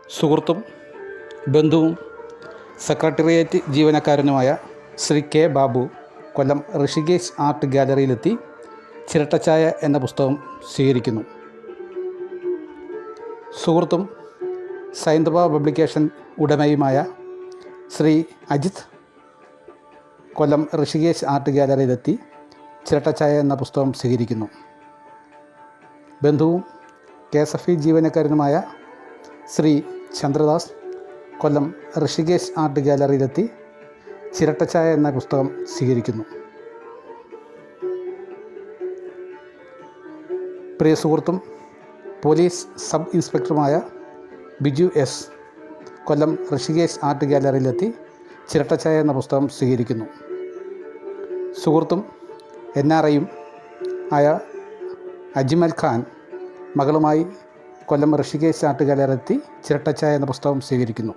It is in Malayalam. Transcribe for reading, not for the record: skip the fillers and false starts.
സുഹൃത്തും ബന്ധുവും സെക്രട്ടേറിയറ്റ് ജീവനക്കാരനുമായ ശ്രീ കെ ബാബു കൊല്ലം ഋഷികേശ് ആർട്ട് ഗാലറിയിലെത്തി ചിരട്ടച്ചായ എന്ന പുസ്തകം സ്വീകരിക്കുന്നു. സുഹൃത്തും സൈന്ധവ പബ്ലിക്കേഷൻ ഉടമയുമായ ശ്രീ അജിത്ത് കൊല്ലം ഋഷികേശ് ആർട്ട് ഗാലറിയിലെത്തി ചിരട്ടച്ചായ എന്ന പുസ്തകം സ്വീകരിക്കുന്നു. ബന്ധുവും KSFE ജീവനക്കാരനുമായ ശ്രീ ചന്ദ്രദാസ് കൊല്ലം ഋഷികേശ് ആർട്ട് ഗാലറിയിലെത്തി ചിരട്ടച്ചായ എന്ന പുസ്തകം സ്വീകരിക്കുന്നു. പ്രിയ സുഹൃത്തും പോലീസ് സബ് ഇൻസ്പെക്ടറുമായ ബിജു എസ് കൊല്ലം ഋഷികേശ് ആർട്ട് ഗാലറിയിലെത്തി ചിരട്ടച്ചായ എന്ന പുസ്തകം സ്വീകരിക്കുന്നു. സുഹൃത്തും NRIയും ആയ അജ്മൽ ഖാൻ മകളുമായി കൊല്ലം ഋഷികേശ് ആർട്ട് ഗാലറിയിലെത്തി ചിരട്ടച്ചായ എന്ന പുസ്തകം സ്വീകരിക്കുന്നു.